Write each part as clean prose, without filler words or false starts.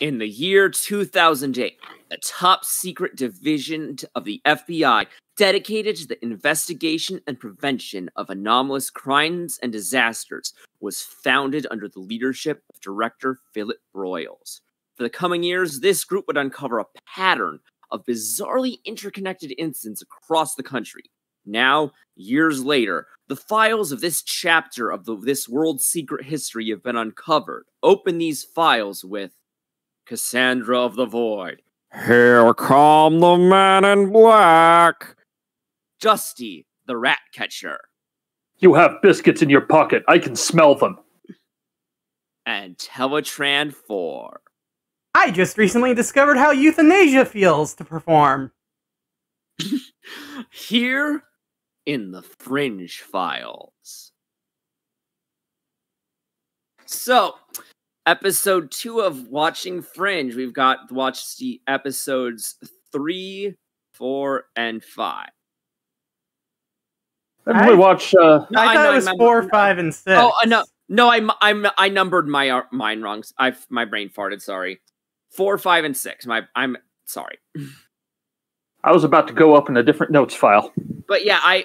In the year 2008, a top-secret division of the FBI dedicated to the investigation and prevention of anomalous crimes and disasters was founded under the leadership of Director Philip Broyles. For the coming years, this group would uncover a pattern of bizarrely interconnected incidents across the country. Now, years later, the files of this chapter of this world's secret history have been uncovered. Open these files with Cassandra of the Void. Here come the men in black. Justy, the rat catcher. You have biscuits in your pocket. I can smell them. And Teletran 4. I just recently discovered how euthanasia feels to perform. Here in the Fringe Files. So, episode 2 of Watching Fringe. We've got watched the episodes 3, 4, and 5. Everybody watch. I thought it was 4, 5, and 6. Oh no! I numbered mine wrong. My brain farted. Sorry. 4, 5, and 6. I'm sorry. I was about to go up in a different notes file. But yeah, I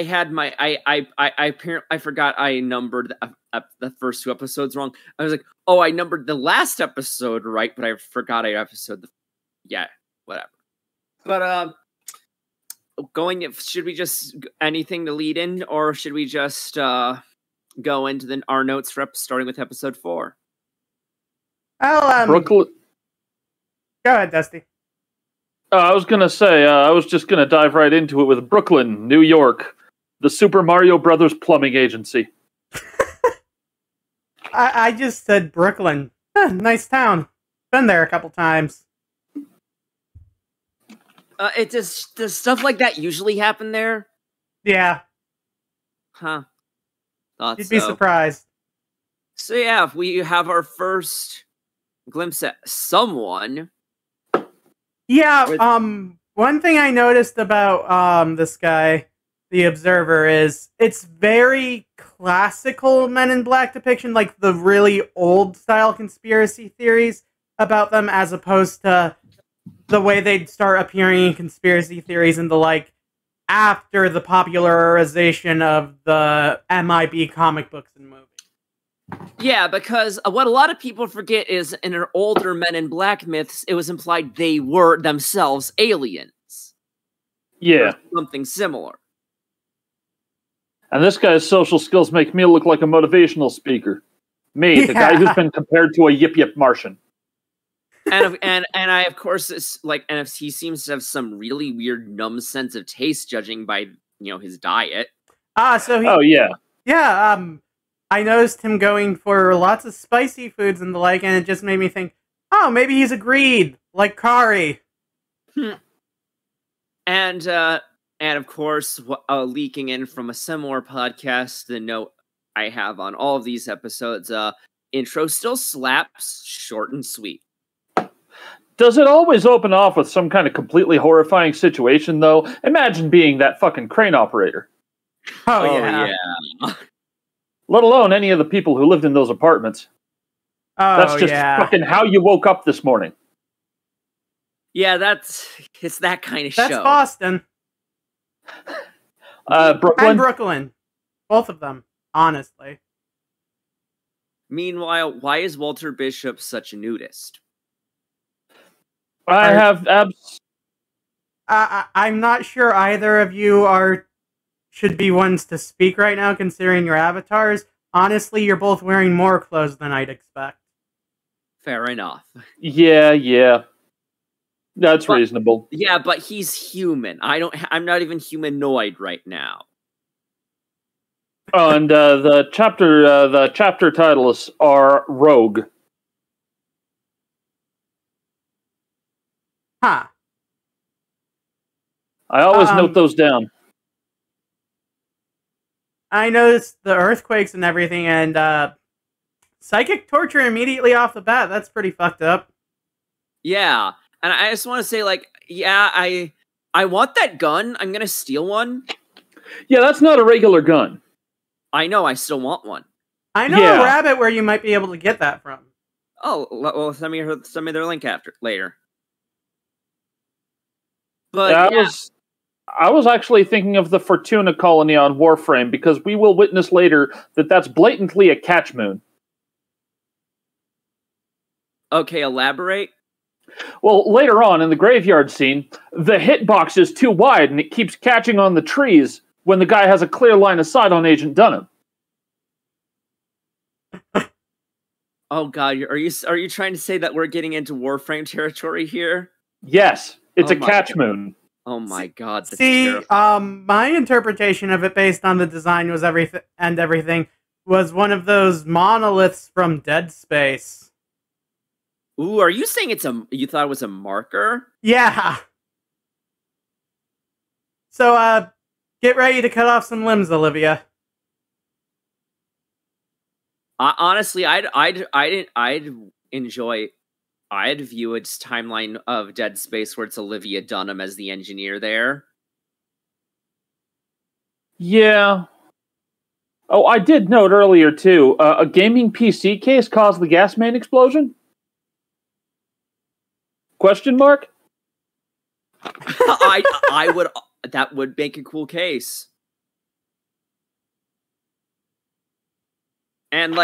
had my I forgot I numbered the first 2 episodes wrong. I was like, oh, I numbered the last episode right, but I forgot yeah, whatever. But should we just anything to lead in, or should we just go into our notes starting with episode 4? Brooklyn. Go ahead, Dusty. I was gonna say, I was just gonna dive right into it with Brooklyn, New York, the Super Mario Brothers plumbing agency. I just said Brooklyn. Nice town. Been there a couple times. Does stuff like that usually happen there? Yeah. Huh. Thought You'd be surprised. So yeah, we have our first glimpse at someone. Yeah, one thing I noticed about this guy, the Observer, is it's very classical Men in Black depiction, like the really old style conspiracy theories about them, as opposed to the way they'd start appearing in conspiracy theories in the after the popularization of the MIB comic books and movies. Yeah, because what a lot of people forget is in our older Men in Black myths, it was implied they were themselves aliens. Yeah. Or something similar. And this guy's social skills make me look like a motivational speaker. Me, the guy who's been compared to a yip-yip Martian. And I, of course, and he seems to have some really weird, numb sense of taste, judging by, his diet. Oh, yeah. Yeah, I noticed him going for lots of spicy foods and the like, and it just made me think, oh, maybe he's agreed, like Kari. And of course, leaking in from a similar podcast, the note I have on all of these episodes, intro still slaps, short and sweet. Does it always open off with some kind of completely horrifying situation, though? Imagine being that fucking crane operator. Oh yeah. Let alone any of the people who lived in those apartments. Oh, that's just fucking how you woke up this morning. Yeah, it's that kind of show. That's Boston. Brooklyn. And Brooklyn. Both of them, honestly. Meanwhile, why is Walter Bishop such a nudist? I'm not sure either of you should be ones to speak right now, considering your avatars. Honestly, you're both wearing more clothes than I'd expect. Fair enough. Yeah. That's reasonable. Yeah, but he's human. I'm not even humanoid right now. Oh, and the chapter titles are Rogue. Huh. I always note those down. I noticed the earthquakes and everything, and psychic torture immediately off the bat. That's pretty fucked up. Yeah, and I just want to say, I want that gun. I'm gonna steal one. Yeah, that's not a regular gun. I know, I still want one. I know a rabbit where you might be able to get that from. Oh, well, send me their link later. But yeah, I was actually thinking of the Fortuna colony on Warframe, because we will witness later that that's blatantly a catch moon. Okay, elaborate. Well, later on in the graveyard scene, the hitbox is too wide and it keeps catching on the trees when the guy has a clear line of sight on Agent Dunham. Oh God, are you trying to say that we're getting into Warframe territory here? Yes, it's a catch moon. Oh my God! That's see, my interpretation of it, based on the design, was everything was one of those monoliths from Dead Space. Ooh, are you saying you thought it was a marker? Yeah. So, get ready to cut off some limbs, Olivia. Honestly, I'd view its timeline of Dead Space where it's Olivia Dunham as the engineer there. Yeah. Oh, I did note earlier too. A gaming PC case caused the gas main explosion? Question mark? I would. That would make a cool case. And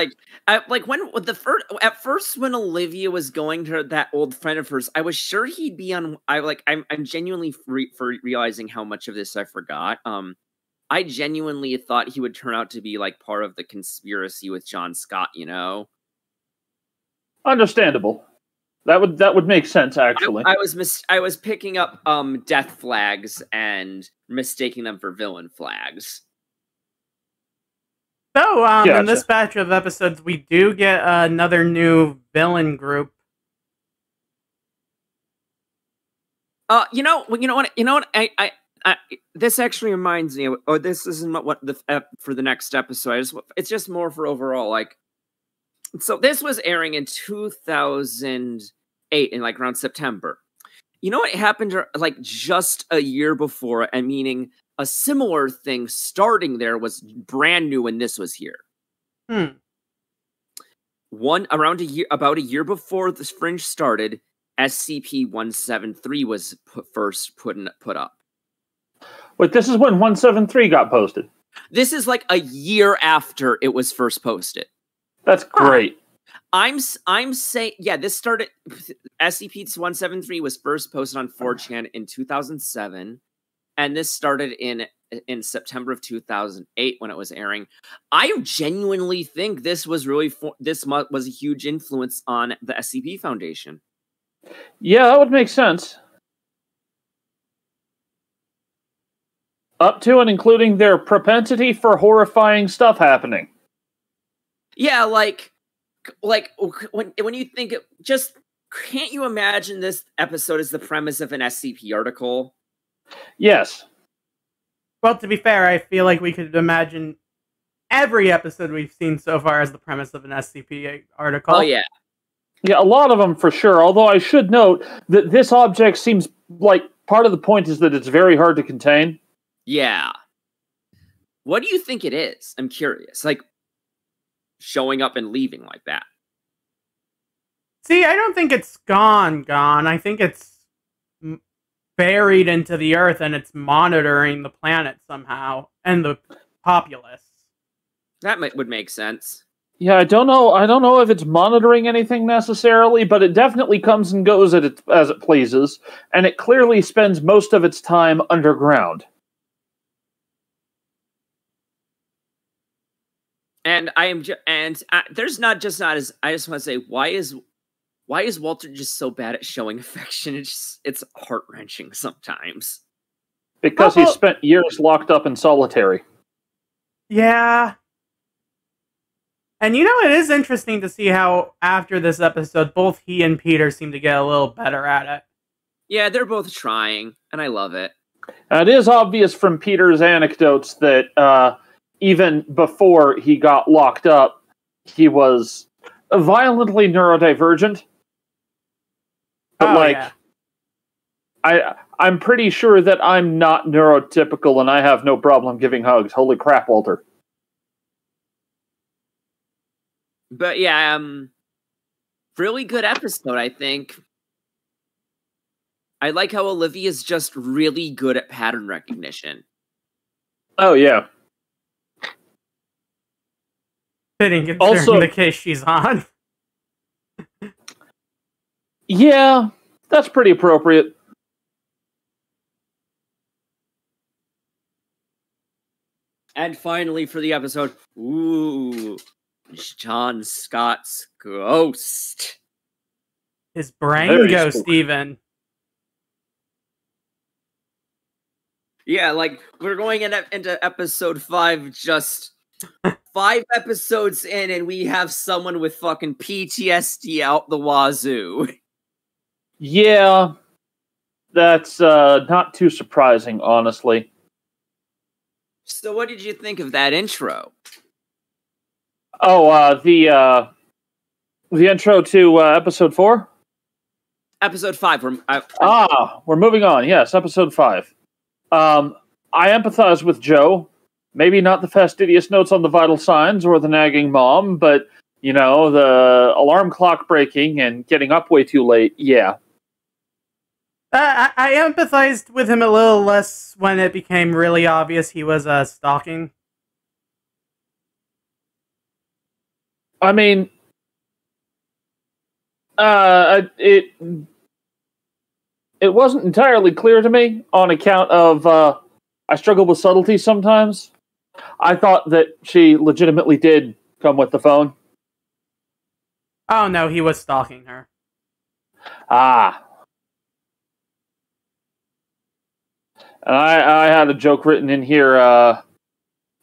at first when Olivia was going to that old friend of hers, I was sure he'd be on. I'm genuinely realizing how much of this I forgot. I genuinely thought he would turn out to be like part of the conspiracy with John Scott. You know, understandable. That would make sense, actually. I was picking up death flags and mistaking them for villain flags. So, gotcha. In this batch of episodes, we do get another new villain group. You know what? I this actually reminds me. Oh, this isn't what for the next episode. It's just more for overall. Like, so this was airing in 2008 in like around September. You know what happened like just a year before, and meaning a similar thing starting there was brand new when this was here. About a year before this Fringe started, SCP-173 was first put up. Wait, this is when 173 got posted. This is like a year after it was first posted. That's great. I'm saying, yeah, this started. SCP-173 was first posted on 4chan in 2007, and this started in September of 2008 when it was airing. I genuinely think this was was a huge influence on the SCP Foundation. Yeah, that would make sense. Up to and including their propensity for horrifying stuff happening. Yeah, like when you think just can't you imagine this episode as the premise of an SCP article? Yes. Well, to be fair, I feel like we could imagine every episode we've seen so far as the premise of an SCP article. Oh yeah. Yeah, a lot of them for sure. Although I should note that this object seems like part of the point is that it's very hard to contain. Yeah. What do you think it is? I'm curious. Like, showing up and leaving like that. See, I don't think it's gone. I think it's buried into the earth and it's monitoring the planet somehow and the populace. That would make sense. Yeah, I don't know if it's monitoring anything necessarily, but it definitely comes and goes as it pleases, and it clearly spends most of its time underground. And there's not as I just want to say, why is Walter just so bad at showing affection? It's heart-wrenching sometimes. Because he spent years locked up in solitary. Yeah. And you know, it is interesting to see how after this episode, both he and Peter seem to get a little better at it. Yeah, they're both trying, and I love it. It is obvious from Peter's anecdotes that even before he got locked up, he was violently neurodivergent. But I'm pretty sure that I'm not neurotypical and I have no problem giving hugs. Holy crap, Walter. But yeah, really good episode, I think. I like how Olivia's just really good at pattern recognition. Oh, yeah. Fitting considering the case she's on. Yeah, that's pretty appropriate. And finally, for the episode, ooh, John Scott's ghost. His brain Very ghost, spooky. even. Yeah, like, we're going into episode 5, just 5 episodes in, and we have someone with fucking PTSD out the wazoo. Yeah, that's not too surprising, honestly. So what did you think of that intro? Oh, the intro to episode 4? Episode 5. We're moving on. Yes, episode 5. I empathize with Joe. Maybe not the fastidious notes on the vital signs or the nagging mom, but, you know, the alarm clock breaking and getting up way too late. Yeah. I empathized with him a little less when it became really obvious he was stalking. I mean, it wasn't entirely clear to me on account of I struggle with subtlety sometimes. I thought that she legitimately did come with the phone. Oh no, he was stalking her. And I had a joke written in here.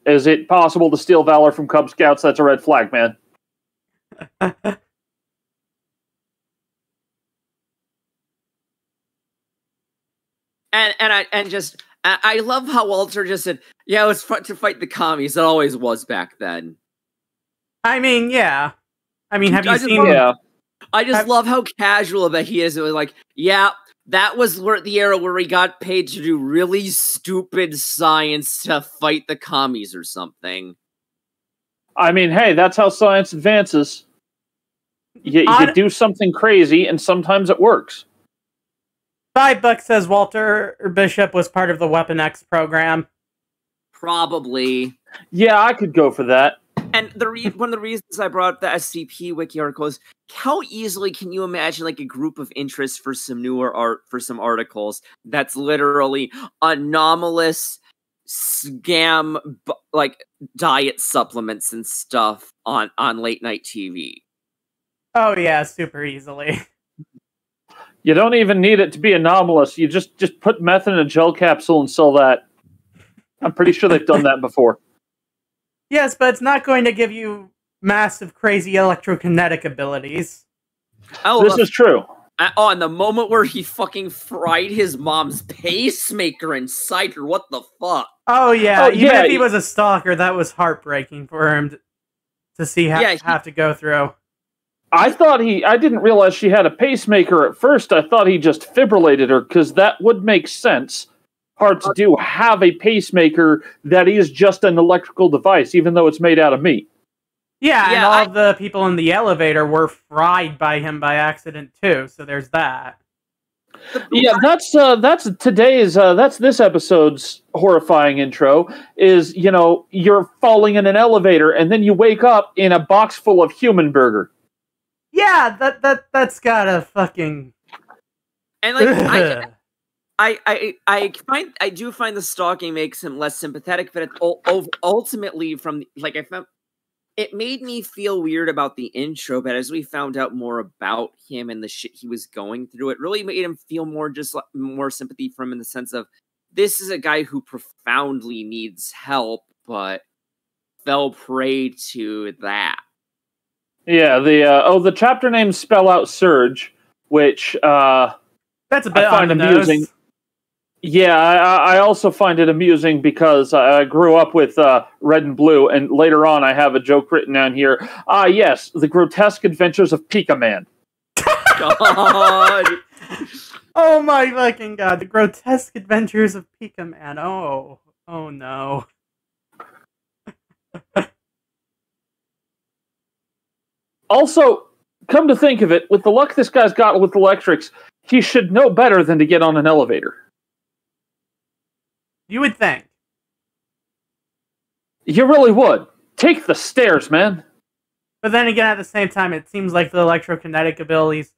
Is it possible to steal valor from Cub Scouts? That's a red flag, man. I love how Walter just said, "Yeah, it's fun to fight the commies." It always was back then. I mean, yeah. I mean, have you seen? Yeah. I just love how casual that he is. It was like, yeah, that was the era where we got paid to do really stupid science to fight the commies or something. I mean, hey, that's how science advances. You do something crazy, and sometimes it works. $5 says Walter Bishop was part of the Weapon X program. Probably. Yeah, I could go for that. And one of the reasons I brought up the SCP wiki article is how easily can you imagine like a group of interest for some newer art for some articles that's literally anomalous scam like diet supplements and stuff on late night TV. Oh yeah, super easily. You don't even need it to be anomalous. You just put meth in a gel capsule and sell that. I'm pretty sure they've done that before. Yes, but it's not going to give you massive, crazy electrokinetic abilities. Oh, this is true. And the moment where he fucking fried his mom's pacemaker inside her, what the fuck? Oh yeah, even if he was a stalker, that was heartbreaking for him to see have to go through. I didn't realize she had a pacemaker at first. I thought he just fibrillated her, because that would make sense. Hard to do, have a pacemaker that is just an electrical device, even though it's made out of meat. Yeah, and all of the people in the elevator were fried by him by accident too, so there's that. Yeah, that's this episode's horrifying intro, is, you know, you're falling in an elevator and then you wake up in a box full of human burger. Yeah, that's gotta fucking. And like I do find the stalking makes him less sympathetic, but it's ultimately it made me feel weird about the intro. But as we found out more about him and the shit he was going through, it really made him feel more sympathy for him in the sense of this is a guy who profoundly needs help, but fell prey to that. Yeah, the chapter names spell out Surge, which that's a bit I find amusing. Nose. Yeah, I also find it amusing because I grew up with Red and Blue, and later on I have a joke written down here. Yes, the grotesque adventures of Pikaman. God. Oh my fucking god, the grotesque adventures of Pikaman. Oh no. Also, come to think of it, with the luck this guy's got with electrics, he should know better than to get on an elevator. You would think. You really would. Take the stairs, man. But then again, at the same time, it seems like the electrokinetic abilities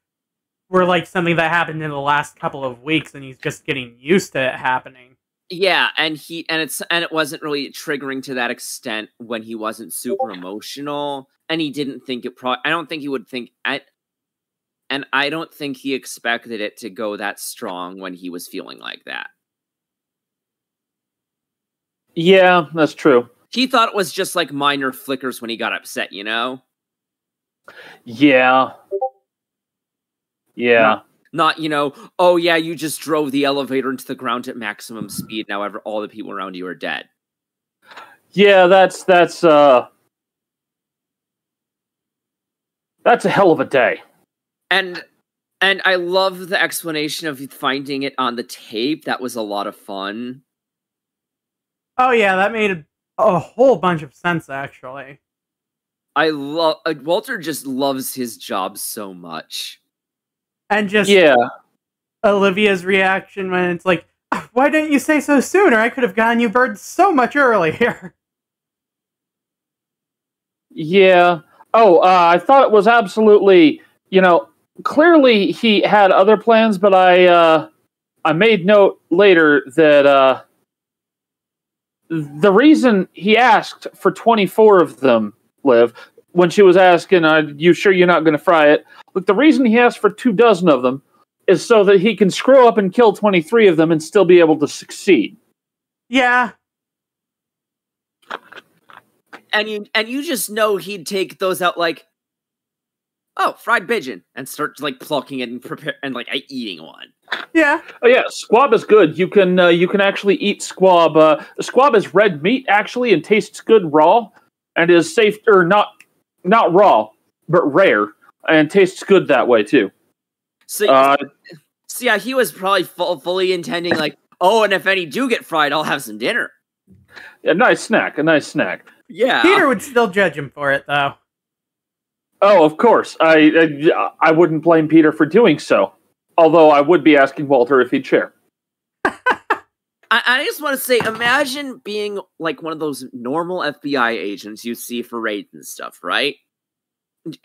were like something that happened in the last couple of weeks, and he's just getting used to it happening. Yeah, and it wasn't really triggering to that extent when he wasn't super emotional, and he didn't think it. I don't think he would think. And I don't think he expected it to go that strong when he was feeling like that. Yeah, that's true. He thought it was just like minor flickers when he got upset, you know? Yeah. Yeah. Not, oh yeah, you just drove the elevator into the ground at maximum speed. Now all the people around you are dead. Yeah, that's a hell of a day. And I love the explanation of finding it on the tape. That was a lot of fun. Oh yeah, that made a whole bunch of sense, actually. I love Walter just loves his job so much. And just yeah, Olivia's reaction when it's like, why didn't you say so sooner? I could have gotten you birds so much earlier. Yeah. Oh, I thought it was absolutely, clearly he had other plans, but I made note later that the reason he asked for 24 of them, Liv, when she was asking, you sure you're not going to fry it? Look, the reason he asked for 24 of them is so that he can screw up and kill 23 of them and still be able to succeed. Yeah. And you just know he'd take those out like, oh, fried pigeon, and start like plucking it and prepare and like eating one. Yeah. Oh yeah, squab is good. You can actually eat squab. Squab is red meat actually and tastes good raw, and is safe or not raw, but rare, and tastes good that way too. So yeah, he was probably fully intending like, oh, and if any do get fried, I'll have some dinner. A nice snack. Yeah. Peter would still judge him for it, though. Oh, of course. I wouldn't blame Peter for doing so. Although I would be asking Walter if he'd share. I just want to say, imagine being like one of those normal FBI agents you see for raids and stuff, right?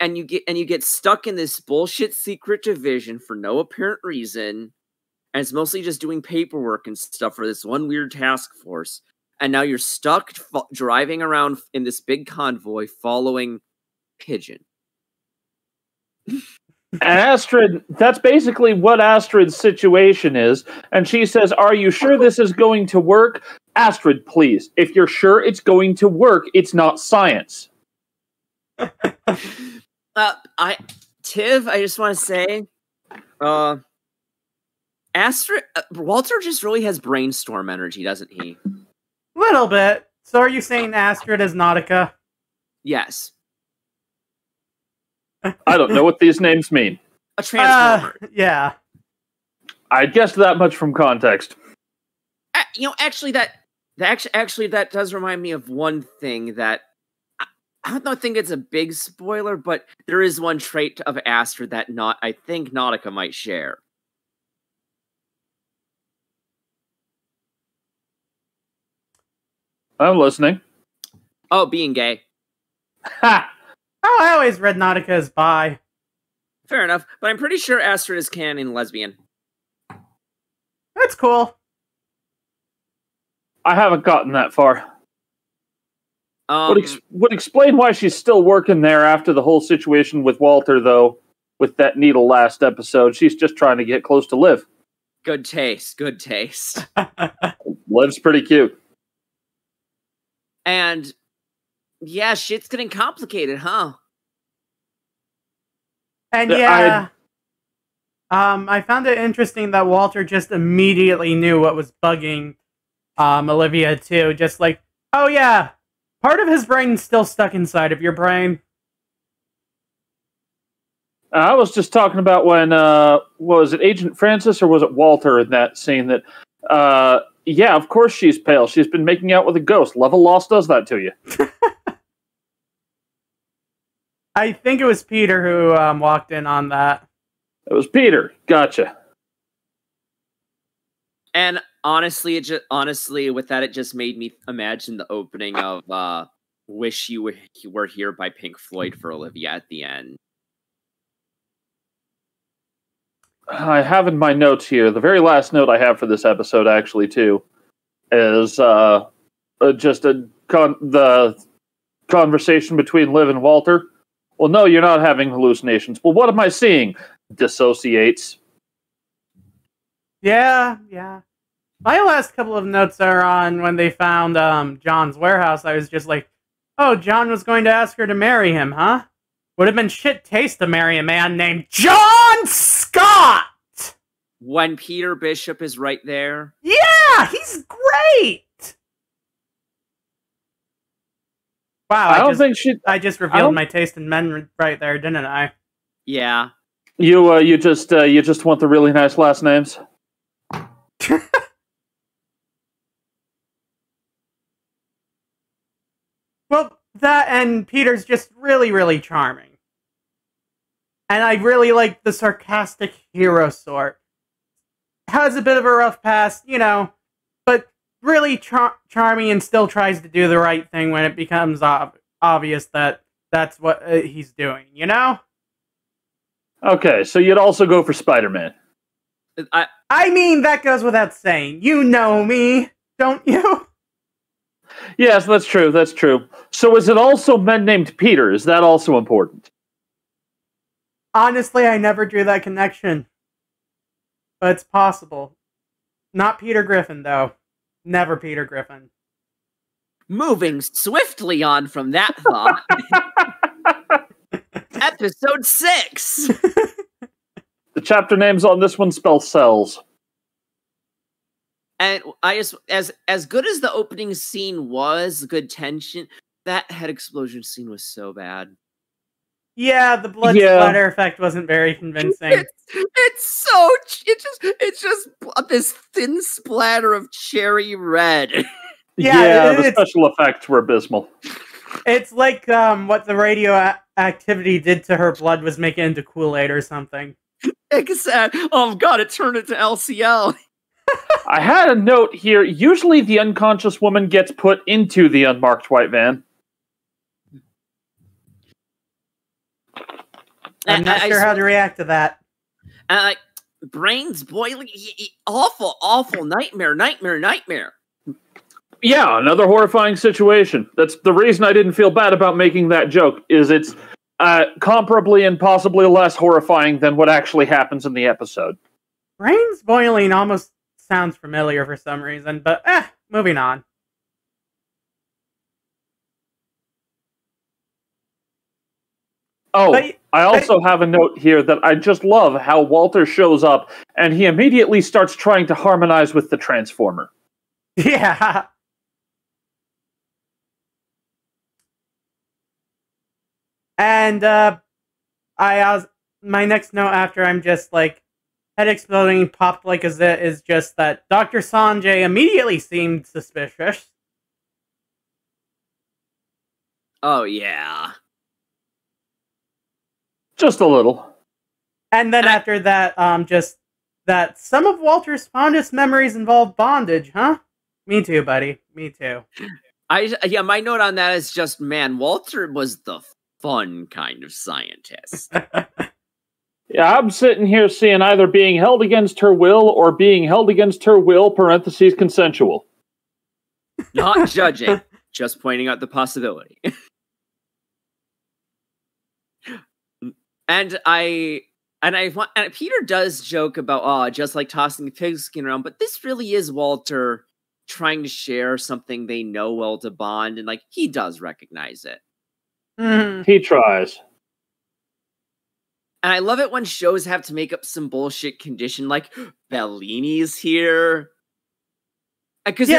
And you get stuck in this bullshit secret division for no apparent reason, and it's mostly just doing paperwork and stuff for this one weird task force. And now you're stuck driving around in this big convoy following Pigeon. And Astrid, that's basically what Astrid's situation is. And she says, are you sure this is going to work? Astrid, please. If you're sure it's going to work, it's not science. Tiv, I just want to say, Astrid, Walter just really has brainstorm energy, doesn't he? Little bit. So are you saying Astrid is Nautica? Yes. I don't know what these names mean. A transformer. Yeah. I guessed that much from context. Actually, that does remind me of one thing that I don't think it's a big spoiler, but there is one trait of Astrid that I think Nautica might share. I'm listening. Oh, being gay. Ha! Oh, I always read Nautica as bi. Fair enough, but I'm pretty sure Astrid is canon lesbian. That's cool. I haven't gotten that far. Would explain why she's still working there after the whole situation with Walter, though, with that needle last episode. She's just trying to get close to Liv. Good taste. Liv's pretty cute. And yeah, shit's getting complicated, huh? And yeah, I found it interesting that Walter just immediately knew what was bugging Olivia too. Just like, oh yeah, part of his brain's still stuck inside of your brain. I was just talking about when, was it Agent Francis or was it Walter in that scene that, yeah, of course she's pale. She's been making out with a ghost. Level loss does that to you. I think it was Peter who walked in on that. It was Peter. Gotcha. And honestly, with that, it just made me imagine the opening of "Wish You Were Here" by Pink Floyd for Olivia at the end. I have in my notes here, the very last note I have for this episode, actually, too, is just the conversation between Liv and Walter. Well, no, you're not having hallucinations. Well, what am I seeing? Dissociates. Yeah. My last couple of notes are on when they found John's warehouse. I was just like, oh, John was going to ask her to marry him, huh? Would have been shit taste to marry a man named John Scott! When Peter Bishop is right there. Yeah, he's great! Wow, I just revealed my taste in men right there, didn't I? Yeah. You just want the really nice last names? Well, that and Peter's just really, really charming. And I really like the sarcastic hero sort. Has a bit of a rough past, but really charming and still tries to do the right thing when it becomes obvious that that's what he's doing, Okay, so you'd also go for Spider-Man. I mean, that goes without saying. You know me, don't you? Yes, that's true. So is it also men named Peter? Is that also important? Honestly, I never drew that connection. But it's possible. Not Peter Griffin, though. Never Peter Griffin. Moving swiftly on from that thought. Episode 6! The chapter names on this one spell cells. And I just, as good as the opening scene was, good tension, that head explosion scene was so bad. Yeah, the blood splatter effect wasn't very convincing. It's just this thin splatter of cherry red. The special effects were abysmal. It's like what the radioactivity did to her blood was make it into Kool-Aid or something. Exactly. Oh god, it turned into LCL. I had a note here. Usually the unconscious woman gets put into the unmarked white van. I'm not sure how to react to that. Brains boiling. Awful nightmare. Yeah, another horrifying situation. That's the reason I didn't feel bad about making that joke, is it's comparably and possibly less horrifying than what actually happens in the episode. Brains boiling almost sounds familiar for some reason, but moving on. Oh, I also have a note here that I just love how Walter shows up and he immediately starts trying to harmonize with the Transformer. Yeah. And my next note after I'm just like head exploding popped like a zit is just that Dr. Sanjay immediately seemed suspicious. Oh yeah. Just a little. And then after that, just that some of Walter's fondest memories involve bondage, huh? Me too, buddy. Me too. My note on that is just, man, Walter was the fun kind of scientist. Yeah, I'm sitting here seeing either being held against her will or being held against her will, parentheses, consensual. Not judging, just pointing out the possibility. And Peter does joke about, just like tossing the pigskin around, but this really is Walter trying to share something they know well to bond, and like he does recognize it. He tries. And I love it when shows have to make up some bullshit condition, like Bellini's here. Because it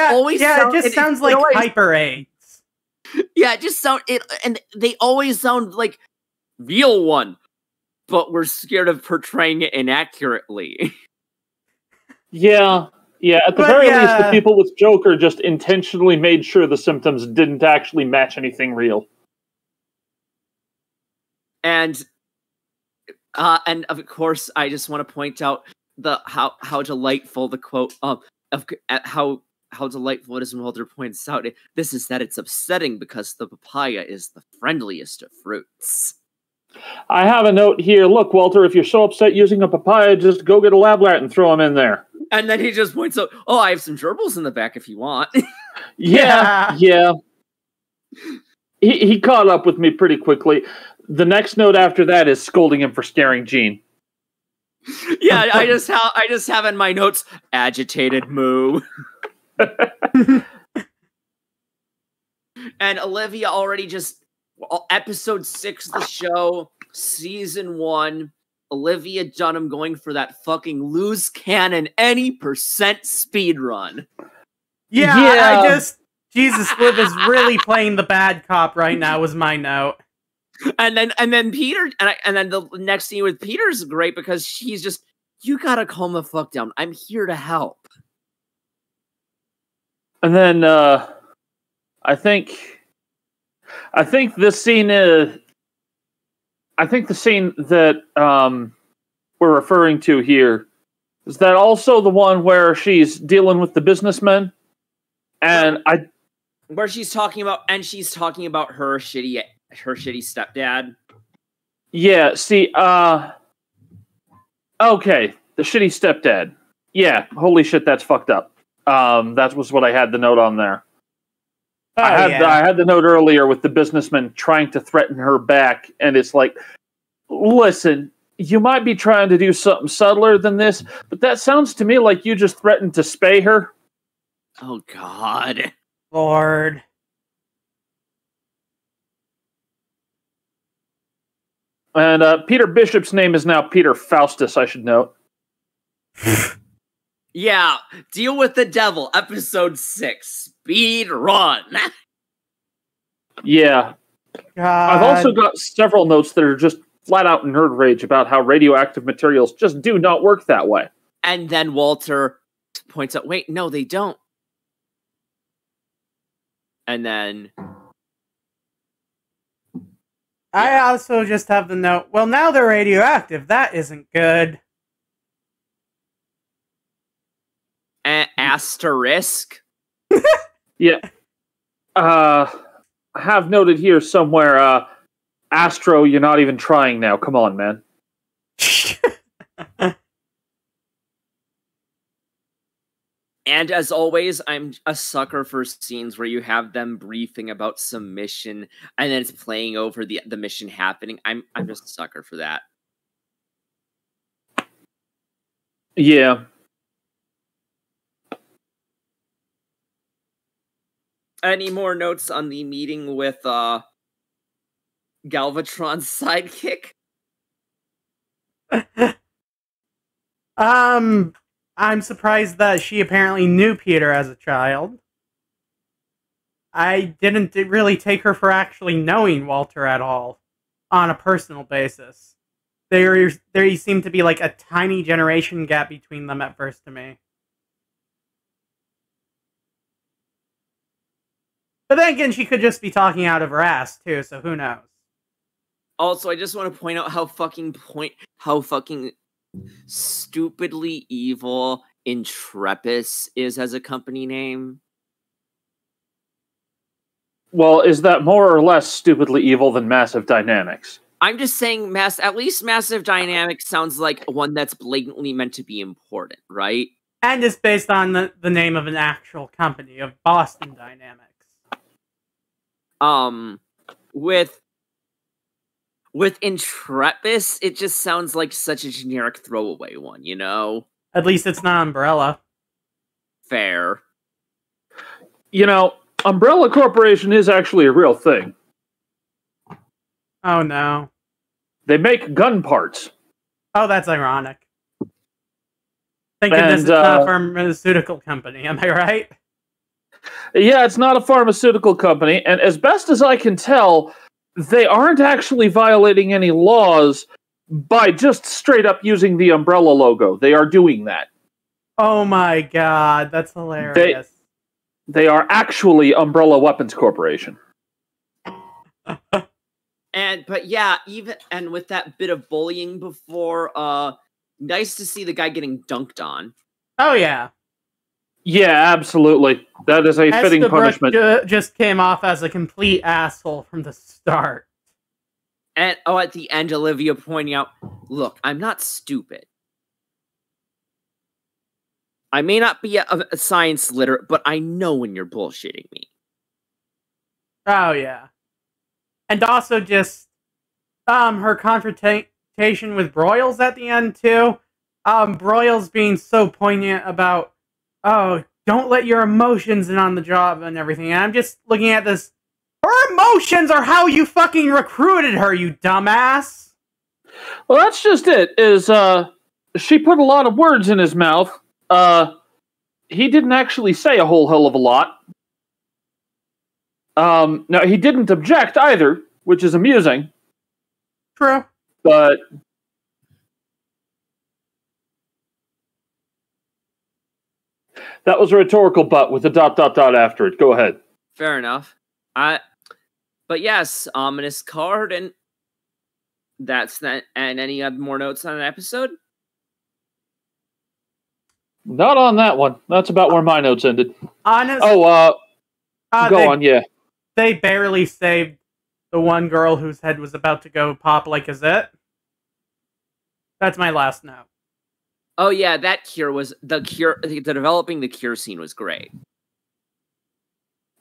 just sounds like Hyper AIDS. Yeah, it just sound it, and they always sound like real one, but we're scared of portraying it inaccurately. Yeah. At the very least, the people with Joker just intentionally made sure the symptoms didn't actually match anything real. And of course, I just want to point out how delightful the quote how delightful it is when Walter points out this is that it's upsetting because the papaya is the friendliest of fruits. I have a note here. Look, Walter, if you're so upset using a papaya, just go get a lab rat and throw them in there. And then he just points out, oh, I have some gerbils in the back if you want. Yeah. He caught up with me pretty quickly. The next note after that is scolding him for scaring Jean. Yeah, I just have in my notes, agitated moo. And Olivia already episode 6 of the show, season 1, Olivia Dunham going for that fucking loose cannon any percent speed run. Yeah. Jesus Flip is really playing the bad cop right now was my note. And then Peter, and then the next scene with Peter is great because she's just, you gotta calm the fuck down. I'm here to help. And then I think this scene is. I think the scene that we're referring to here is that also the one where she's dealing with the businessmen, and where she's talking about her shitty stepdad. Yeah. See. Okay, the shitty stepdad. Yeah. Holy shit, that's fucked up. That was what I had the note on there. I had the note earlier with the businessman trying to threaten her back, and it's like, listen, you might be trying to do something subtler than this, but that sounds to me like you just threatened to spay her. Oh, God. Lord. And Peter Bishop's name is now Peter Faustus, I should note. Yeah, Deal with the Devil, episode 6, speed run. Yeah. God. I've also got several notes that are just flat out nerd rage about how radioactive materials just do not work that way. And then Walter points out, wait, no, they don't. And then... I also just have the note, well, now they're radioactive. That isn't good. Asterisk? Yeah. I have noted here somewhere, Astro, you're not even trying now. Come on, man. And as always, I'm a sucker for scenes where you have them briefing about some mission, and then it's playing over the mission happening. I'm just a sucker for that. Yeah. Any more notes on the meeting with Galvatron's sidekick? I'm surprised that she apparently knew Peter as a child. I didn't really take her for actually knowing Walter at all, on a personal basis. There seemed to be like a tiny generation gap between them at first to me. But then again, she could just be talking out of her ass too, so who knows? Also, I just want to point out how fucking stupidly evil Intrepis is as a company name. Well, is that more or less stupidly evil than Massive Dynamics? I'm just saying, at least Massive Dynamics sounds like one that's blatantly meant to be important, right? And it's based on the name of an actual company, of Boston Dynamics. With Intrepis, it just sounds like such a generic throwaway one, you know? At least it's not Umbrella. Fair. You know, Umbrella Corporation is actually a real thing. Oh no. They make gun parts. Oh, that's ironic. Thank goodness it's not a pharmaceutical company, am I right? Yeah, it's not a pharmaceutical company, and as best as I can tell, they aren't actually violating any laws by just straight up using the Umbrella logo. They are doing that. Oh my god, that's hilarious. They are actually Umbrella Weapons Corporation. But yeah, even and with that bit of bullying before, nice to see the guy getting dunked on. Oh yeah. Yeah, absolutely. That is a fitting punishment. Just came off as a complete asshole from the start. And at the end, Olivia pointing out, "Look, I'm not stupid. I may not be a science literate, but I know when you're bullshitting me." Oh yeah. And also just her confrontation with Broyles at the end too. Broyles being so poignant about, oh, don't let your emotions in on the job and everything. And I'm just looking at this. Her emotions are how you fucking recruited her, you dumbass. Well, that's just it. She put a lot of words in his mouth. He didn't actually say a whole hell of a lot. Now, he didn't object either, which is amusing. True. But that was a rhetorical but with a ... after it. Go ahead. Fair enough. But yes, ominous card, and that's that. And any other more notes on an episode? Not on that one. That's about where my notes ended. Honest. Go on, yeah. They barely saved the one girl whose head was about to go pop like a zit. That's my last note. Oh yeah, that cure was the cure. The developing the cure scene was great.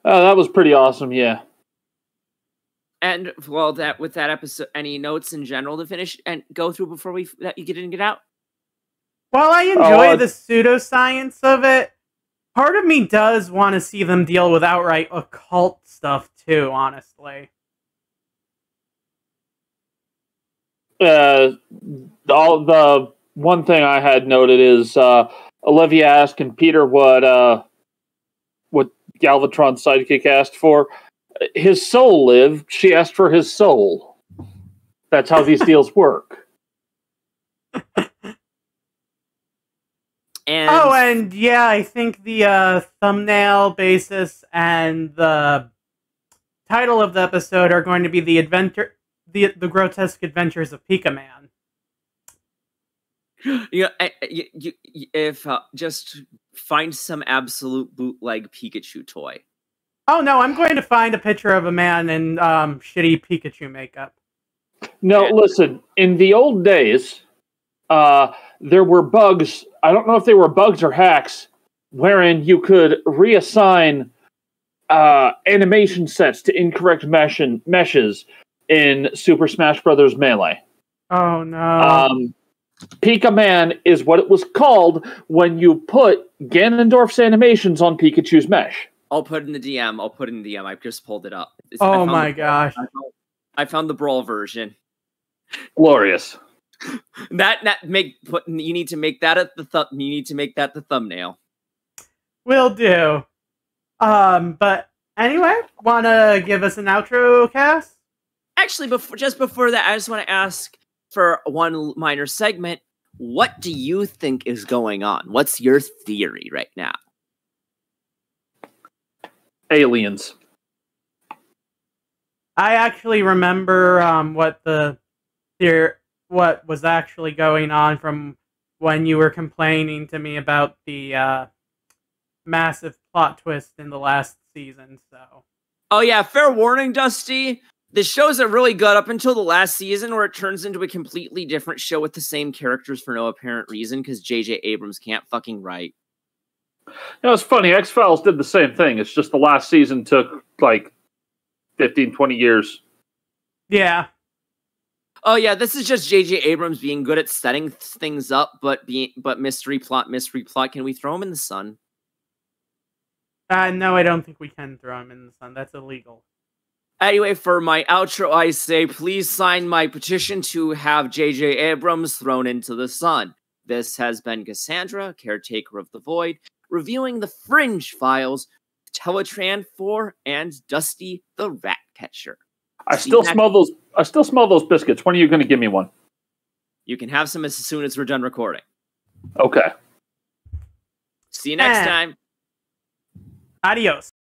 Oh, that was pretty awesome. Yeah. And well, with that episode, any notes in general to finish and go through before we let you get in and get out? While I enjoy the pseudoscience of it, part of me does want to see them deal with outright occult stuff too, honestly. The one thing I had noted is Olivia asking Peter what Galvatron's sidekick asked for. His soul lived. She asked for his soul. That's how these deals work. And yeah, I think the thumbnail basis and the title of the episode are going to be the Grotesque Adventures of Pikaman. Yeah, if just find some absolute bootleg Pikachu toy. Oh no, I'm going to find a picture of a man in shitty Pikachu makeup. No, listen. In the old days, there were bugs. I don't know if they were bugs or hacks, wherein you could reassign animation sets to incorrect meshes in Super Smash Bros. Melee. Oh no. Pikaman is what it was called when you put Ganondorf's animations on Pikachu's mesh. I'll put it in the DM. I just pulled it up. Oh my gosh. I found the Brawl version. Glorious. You need to make that the thumbnail. Will do. But anyway, want to give us an outro, Cass? Actually, before that, I just want to ask for one minor segment. What do you think is going on? What's your theory right now? Aliens. I actually remember what was actually going on from when you were complaining to me about the massive plot twist in the last season. So. Oh yeah, fair warning, Dusty. The shows are really good up until the last season, where it turns into a completely different show with the same characters for no apparent reason because J.J. Abrams can't fucking write. It's funny. X-Files did the same thing. It's just the last season took like 15, 20 years. Yeah. Oh yeah, this is just J.J. Abrams being good at setting things up, but mystery plot. Can we throw him in the sun? No, I don't think we can throw him in the sun. That's illegal. Anyway, for my outro, I say, please sign my petition to have J.J. Abrams thrown into the sun. This has been Cassandra, caretaker of the void, reviewing the Fringe Files, Teletran 4, and Dusty the Rat Catcher. I still smell those biscuits. When are you going to give me one? You can have some as soon as we're done recording. Okay. See you next time. Adios.